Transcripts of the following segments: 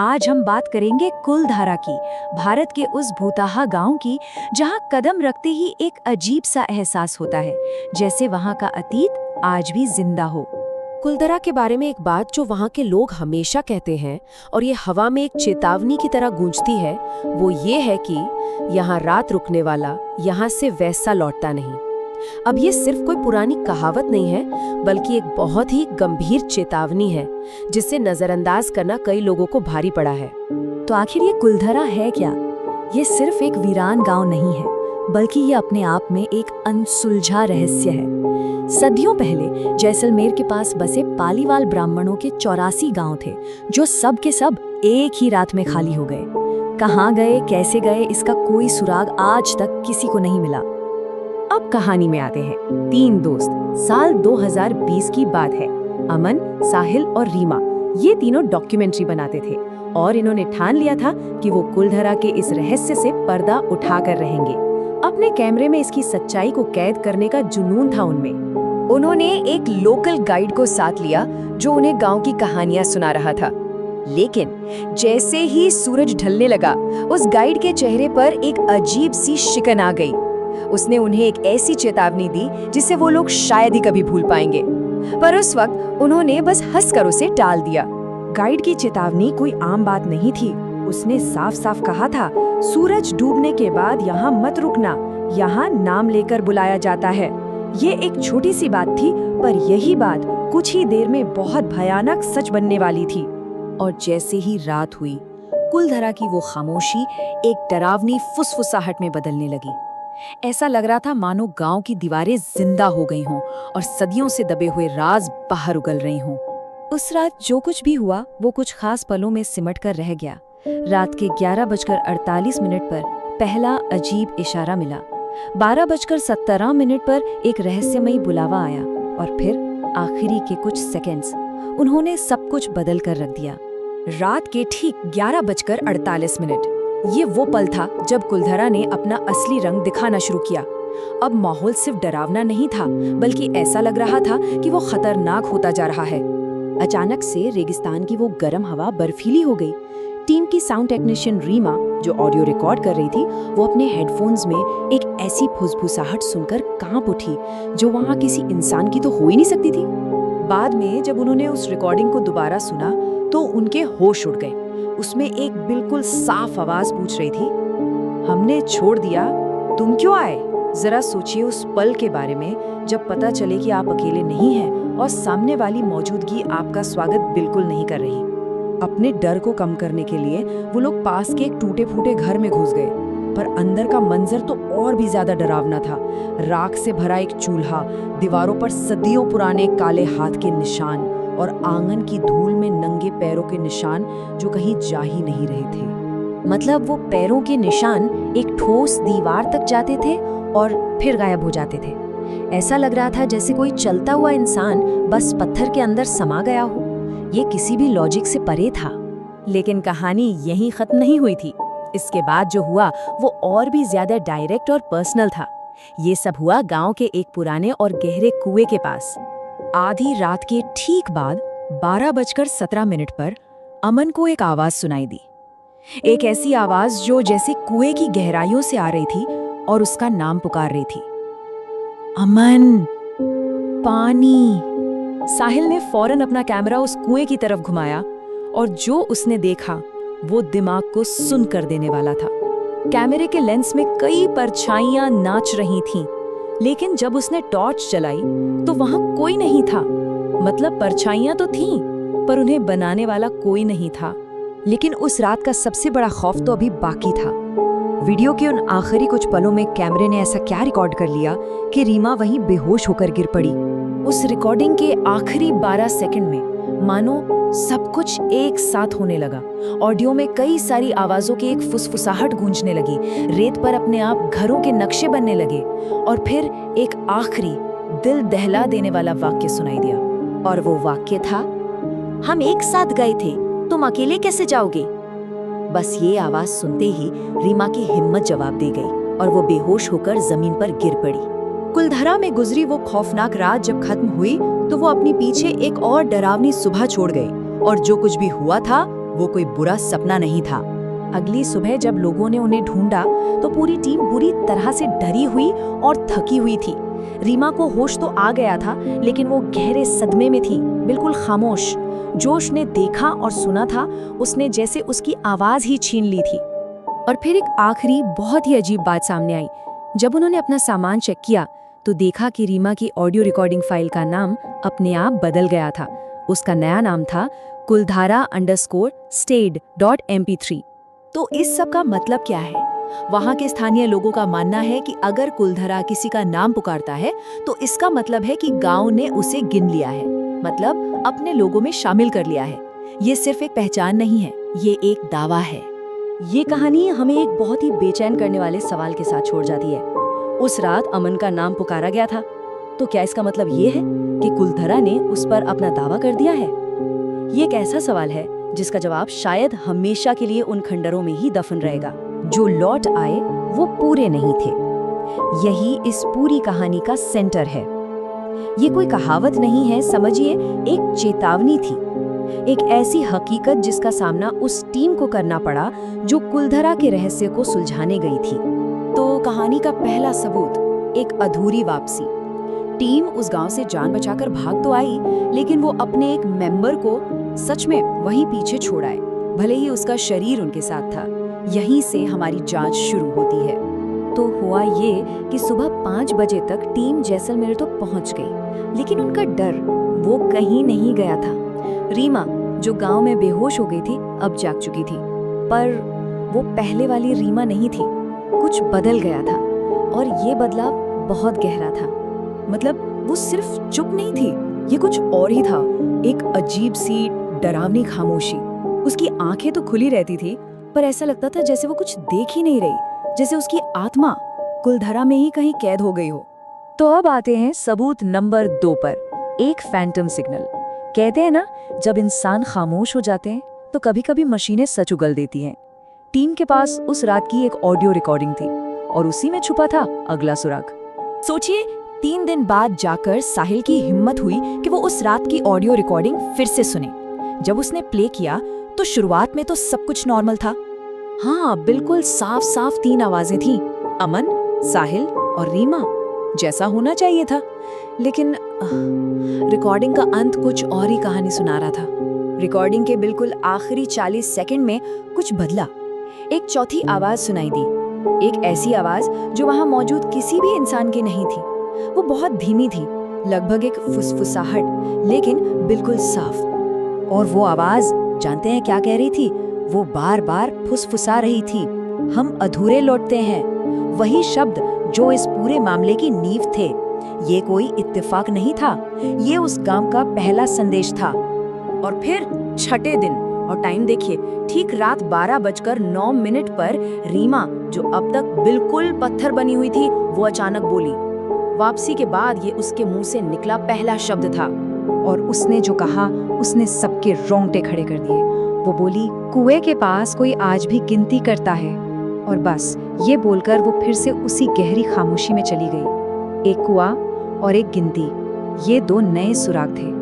आज हम बात करेंगे कुलधारा की, भारत के उस भूताहा गांव की जहां कदम रखते ही एक अजीब सा एहसास होता है, जैसे वहां का अतीत आज भी जिंदा हो। कुलधरा के बारे में एक बात जो वहाँ के लोग हमेशा कहते हैं और ये हवा में एक चेतावनी की तरह गूंजती है, वो ये है कि यहाँ रात रुकने वाला यहाँ से वैसा लौटता नहीं। अब ये सिर्फ कोई पुरानी कहावत नहीं है, बल्कि एक बहुत ही गंभीर चेतावनी है जिसे नजरअंदाज करना कई लोगों को भारी पड़ा है। तो आखिर ये कुलधरा है क्या? ये सिर्फ एक वीरान गांव नहीं है, बल्कि ये अपने आप में एक अनसुलझा रहस्य है। सदियों पहले जैसलमेर के पास बसे पालीवाल ब्राह्मणों के 84 गांव थे, जो सब के सब एक ही रात में खाली हो गए। कहाँ गए, कैसे गए, इसका कोई सुराग आज तक किसी को नहीं मिला। अब कहानी में आते हैं। 3 दोस्त, साल 2020 की बात है। अमन, साहिल और रीमा, ये तीनों डॉक्यूमेंट्री बनाते थे और इन्होंने ठान लिया था कि वो कुलधरा के इस रहस्य से पर्दा उठाकर रहेंगे। अपने कैमरे में इसकी सच्चाई को कैद करने का जुनून था उनमें। उन्होंने एक लोकल गाइड को साथ लिया जो उन्हें गांव की कहानियां सुना रहा था। लेकिन जैसे ही सूरज ढलने लगा, उस गाइड के चेहरे पर एक अजीब सी शिकन आ गई। उसने उन्हें एक ऐसी चेतावनी दी जिसे वो लोग शायद ही कभी भूल पाएंगे, पर उस वक्त उन्होंने बस हंसकर उसे टाल दिया। गाइड की चेतावनी कोई आम बात नहीं थी। उसने साफ साफ कहा था, सूरज डूबने के बाद यहाँ मत रुकना, यहाँ नाम लेकर बुलाया जाता है। ये एक छोटी सी बात थी, पर यही बात कुछ ही देर में बहुत भयानक सच बनने वाली थी। और जैसे ही रात हुई, कुलधरा की वो खामोशी एक डरावनी फुसफुसाहट में बदलने लगी। ऐसा लग रहा था मानो गांव की दीवारें जिंदा हो गई हों और सदियों से दबे हुए राज बाहर उगल रही हों। उस रात जो कुछ भी हुआ वो कुछ खास पलों में सिमट कर रह गया। रात के 11:48 पर पहला अजीब इशारा मिला। 12:17 पर एक रहस्यमयी बुलावा आया और फिर आखिरी के कुछ सेकंड्स उन्होंने सब कुछ बदल कर रख दिया। रात के ठीक 11:48, ये वो पल था जब कुलधरा ने अपना असली रंग दिखाना शुरू किया। अब माहौल सिर्फ डरावना नहीं था, बल्कि ऐसा लग रहा था कि वो खतरनाक होता जा रहा है। अचानक से रेगिस्तान की वो गर्म हवा बर्फीली हो गई। टीम की साउंड टेक्नीशियन रीमा, जो ऑडियो रिकॉर्ड कर रही थी, वो अपने हेडफोन्स में एक ऐसी फुसफुसाहट सुनकर कांप उठी जो वहाँ किसी इंसान की तो हो ही नहीं सकती थी। बाद में जब उन्होंने उस रिकॉर्डिंग को दोबारा सुना तो उनके होश उड़ गए। उसमें एक बिल्कुल साफ आवाज पूछ रही थी, हमने छोड़ दिया, तुम क्यों आए? जरा सोचिए उस पल के बारे में जब पता चले कि आप अकेले नहीं हैं और सामने वाली मौजूदगी आपका स्वागत बिल्कुल नहीं कर रही। अपने डर को कम करने के लिए वो लोग पास के एक टूटे फूटे घर में घुस गए, पर अंदर का मंजर तो और भी ज्यादा डरावना था। राख से भरा एक चूल्हा, दीवारों पर सदियों पुराने काले हाथ के निशान और आंगन की धूल में नंगे पैरों के निशान जो कहीं जा ही नहीं रहे थे। मतलब वो पैरों के निशान एक ठोस दीवार तक जाते थे और फिर गायब हो जाते थे। ऐसा लग रहा था जैसे कोई चलता हुआ इंसान बस पत्थर के अंदर समा गया हो। ये किसी भी लॉजिक से परे था। लेकिन कहानी यहीं खत्म नहीं हुई थी। इसके बाद जो हुआ वो और भी ज्यादा डायरेक्ट और पर्सनल था। ये सब हुआ गांव के एक पुराने और गहरे कुएं के पास। आधी रात के ठीक बाद 12:17 पर अमन को एक आवाज सुनाई दी। एक ऐसी आवाज जो जैसे कुएं की गहराइयों से आ रही थी और उसका नाम पुकार रही थी, अमन, पानी। साहिल ने फौरन अपना कैमरा उस कुएं की तरफ घुमाया और जो उसने देखा वो दिमाग को सुन कर देने वाला था। कैमरे के लेंस में कई परछाइयां नाच रही थीं, लेकिन जब उसने टॉर्च जलाई तो वहां कोई नहीं था। मतलब परछाइयां तो थीं, पर उन्हें बनाने वाला कोई नहीं था। लेकिन उस रात का सबसे बड़ा खौफ तो अभी बाकी था। वीडियो के उन आखिरी कुछ पलों में कैमरे ने ऐसा क्या रिकॉर्ड कर लिया कि रीमा वहीं बेहोश होकर गिर पड़ी। उस रिकॉर्डिंग के आखिरी 12 सेकंड में मानो सब कुछ एक साथ होने लगा। ऑडियो में कई सारी आवाजों की एक फुसफुसाहट गूंजने लगी, रेत पर अपने आप घरों के नक्शे बनने लगे और फिर एक आखिरी दिल दहला देने वाला वाक्य सुनाई दिया। और वो वाक्य था, हम एक साथ गए थे, तुम अकेले कैसे जाओगे? बस ये आवाज सुनते ही रीमा की हिम्मत जवाब दे गई और वो बेहोश होकर जमीन पर गिर पड़ी। कुलधरा में गुजरी वो खौफनाक रात जब खत्म हुई तो वो अपनी पीछे एक और डरावनी सुबह छोड़ गई और जो कुछ भी हुआ था वो कोई बुरा सपना नहीं था। अगली सुबह जब लोगों ने उन्हें ढूंढा तो पूरी टीम बुरी तरह से डरी हुई और थकी हुई थी। रीमा को होश तो आ गया था, लेकिन वो गहरे सदमे में थी, बिल्कुल खामोश। जो उसने देखा और सुना था, उसने जैसे उसकी आवाज ही छीन ली थी। और फिर एक आखिरी बहुत ही अजीब बात सामने आई। जब उन्होंने अपना सामान चेक किया तो देखा कि रीमा की ऑडियो रिकॉर्डिंग फाइल का नाम अपने आप बदल गया था। उसका नया नाम था kuldhara_stayed.mp3। तो इस सब का मतलब क्या है? वहां के स्थानीय लोगों का मानना है कि अगर कुलधरा किसी का नाम पुकारता है तो इसका मतलब है कि गांव ने उसे गिन लिया है, मतलब अपने लोगों में शामिल कर लिया है। ये सिर्फ एक पहचान नहीं है, ये एक दावा है। ये कहानी हमें एक बहुत ही बेचैन करने वाले सवाल के साथ छोड़ जाती है। उस रात अमन का नाम पुकारा गया था, तो क्या इसका मतलब ये है कि कुलधरा ने उस पर अपना दावा कर दिया है? ये एक ऐसा सवाल है जिसका जवाब शायद हमेशा के लिए उन खंडरों में ही दफन रहेगा। जो लौट आए वो पूरे नहीं थे। यही इस पूरी कहानी का सेंटर है। ये कोई कहावत नहीं है, समझिए एक चेतावनी थी, एक ऐसी हकीकत जिसका सामना उस टीम को करना पड़ा जो कुलधरा के रहस्य को सुलझाने गई थी। तो कहानी का पहला सबूत, एक अधूरी वापसी। टीम उस गांव से जान बचाकर भाग तो आई, लेकिन वो अपने एक मेंबर को सच में वहीं पीछे छोड़ आए, भले ही उसका शरीर उनके साथ था। यहीं से हमारी जांच शुरू होती है। तो हुआ ये कि सुबह 5 बजे तक टीम जैसलमेर तो पहुंच गई, लेकिन उनका डर वो कहीं नहीं गया था। रीमा जो गांव में बेहोश हो गई थी, अब जाग चुकी थी, पर वो पहले वाली रीमा नहीं थी। कुछ बदल गया था, और ये बदलाव बहुत गहरा था। मतलब वो सिर्फ चुप नहीं थी, ये कुछ और ही था। एक अजीब सी डरावनी खामोशी। उसकी आंखें तो खुली रहती थी, पर ऐसा लगता था जैसे वो कुछ देख ही नहीं रही, जैसे उसकी आत्मा कुलधरा में ही कहीं कैद हो गई हो। तो अब आते हैं सबूत नंबर 2 पर, एक फैंटम सिग्नल। कहते हैं ना, जब इंसान खामोश हो जाते हैं तो कभी कभी मशीनें सच उगल देती हैं। टीम के पास उस रात की एक ऑडियो रिकॉर्डिंग थी, और उसी में छुपा था अगला सुराग। सोचिए, 3 दिन बाद जाकर साहिल की हिम्मत हुई कि वो उस रात की ऑडियो रिकॉर्डिंग फिर से सुने। जब उसने प्ले किया तो शुरुआत में तो सब कुछ नॉर्मल था। हाँ, बिल्कुल साफ साफ 3 आवाजें थीं, अमन, साहिल और रीमा, जैसा होना चाहिए था। लेकिन रिकॉर्डिंग का अंत कुछ और ही कहानी सुना रहा था। रिकॉर्डिंग के बिल्कुल आखिरी 40 सेकंड में कुछ बदला। एक चौथी आवाज सुनाई दी, एक ऐसी आवाज जो वहां मौजूद किसी भी इंसान की नहीं थी। वो बहुत धीमी थी, लगभग एक फुसफुसाहट, लेकिन बिल्कुल साफ। और वो आवाज जानते हैं क्या कह रही थी? वो बार बार फुसफुसा रही थी, हम अधूरे लौटते हैं। वही शब्द जो इस पूरे मामले की नींव थे। ये कोई इत्तेफाक नहीं था, ये उस गांव का पहला संदेश था। और फिर छठे दिन, और टाइम देखिए, ठीक रात 12:09 पर रीमा, जो अब तक बिल्कुल पत्थर बनी हुई थी, वो अचानक बोली। वापसी के बाद ये उसके मुंह से निकला पहला शब्द था, और उसने जो कहा उसने सबके रोंगटे खड़े कर दिए। वो बोली, कुएं के पास कोई आज भी गिनती करता है। और बस ये बोलकर वो फिर से उसी गहरी खामोशी में चली गई। एक कुआं और एक गिनती, ये 2 नए सुराग थे।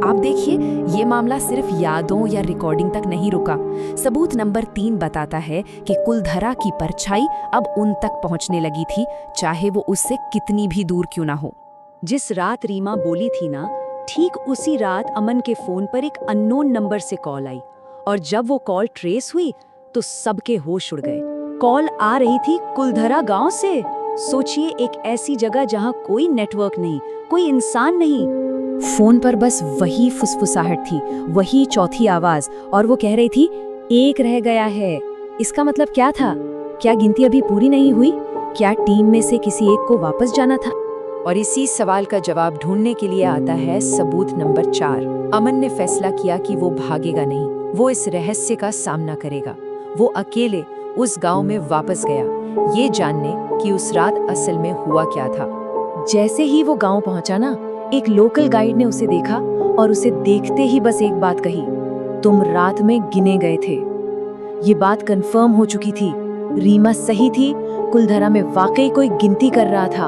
आप देखिए, ये मामला सिर्फ यादों या रिकॉर्डिंग तक नहीं रुका। सबूत नंबर 3 बताता है कि कुलधरा की परछाई अब उन तक पहुंचने लगी थी, चाहे वो उससे कितनी भी दूर क्यों ना हो। जिस रात रीमा बोली थी ना, ठीक उसी रात अमन के फोन पर एक अननोन नंबर से कॉल आई, और जब वो कॉल ट्रेस हुई तो सबके होश उड़ गए। कॉल आ रही थी कुलधरा गांव से। सोचिए, एक ऐसी जगह जहां कोई नेटवर्क नहीं, कोई इंसान नहीं। फोन पर बस वही फुसफुसाहट थी, वही चौथी आवाज, और वो कह रही थी, 1 रह गया है। इसका मतलब क्या था? क्या गिनती अभी पूरी नहीं हुई? क्या टीम में से किसी एक को वापस जाना था? और इसी सवाल का जवाब ढूंढने के लिए आता है सबूत नंबर 4। अमन ने फैसला किया कि वो भागेगा नहीं, वो इस रहस्य का सामना करेगा। वो अकेले उस गांव में वापस गया, ये जानने कि उस रात असल में हुआ क्या था। जैसे ही वो गांव पहुंचा ना, एक लोकल गाइड ने उसे देखा और उसे देखते ही बस एक बात कही, तुम रात में गिने गए थे। ये बात कंफर्म हो चुकी थी, रीमा सही थी, कुलधरा में वाकई कोई गिनती कर रहा था,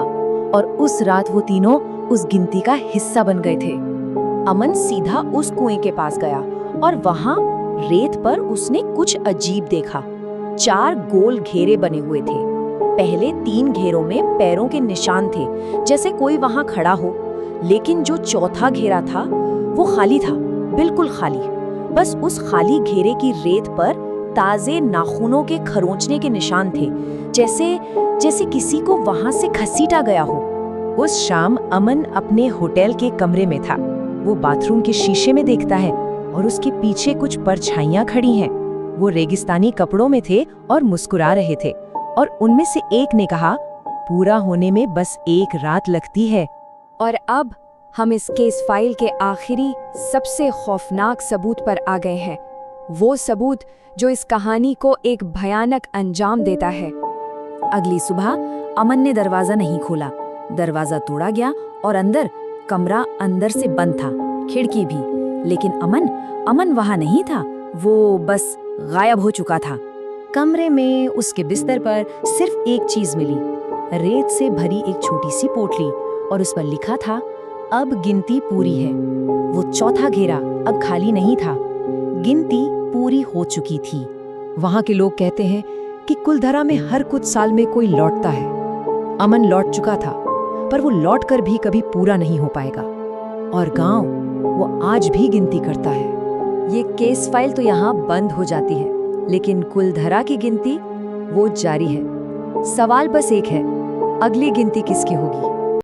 और उस रात वो तीनों उस गिनती का हिस्सा बन गए थे। अमन सीधा उस कुएं के पास गया, और वहां रेत पर उसने कुछ अजीब देखा। 4 गोल घेरे बने हुए थे। पहले 3 घेरों में पैरों के निशान थे, जैसे कोई वहां खड़ा हो। लेकिन जो चौथा घेरा था वो खाली था, बिल्कुल खाली। बस उस खाली घेरे की रेत पर ताजे नाखूनों के खरोंचने के निशान थे, जैसे किसी को वहां से घसीटा गया हो। उस शाम अमन अपने होटल के कमरे में था। वो बाथरूम के शीशे में देखता है और उसके पीछे कुछ परछाइयां खड़ी हैं। वो रेगिस्तानी कपड़ों में थे और मुस्कुरा रहे थे, और उनमें से एक ने कहा, पूरा होने में बस 1 रात लगती है। और अब हम इस केस फाइल के आखिरी सबसे खौफनाक सबूत पर आ गए हैं। वो सबूत जो इस कहानी को एक भयानक अंजाम देता है। अगली सुबह अमन ने दरवाजा नहीं खोला। दरवाजा तोड़ा गया और कमरा अंदर से बंद था, खिड़की भी। लेकिन अमन वहां नहीं था। वो बस गायब हो चुका था। कमरे में उसके बिस्तर पर सिर्फ एक चीज मिली, रेत से भरी एक छोटी सी पोटली, और उस पर लिखा था, अब गिनती पूरी है। वो चौथा घेरा अब खाली नहीं था, गिनती पूरी हो चुकी थी। वहां के लोग कहते हैं कि कुलधरा में हर कुछ साल में कोई लौटता है। अमन लौट चुका था, पर वो लौटकर भी कभी पूरा नहीं हो पाएगा। और गांव वो आज भी गिनती करता है। ये केस फाइल तो यहाँ बंद हो जाती है, लेकिन कुलधरा की गिनती वो जारी है। सवाल बस एक है, अगली गिनती किसकी होगी?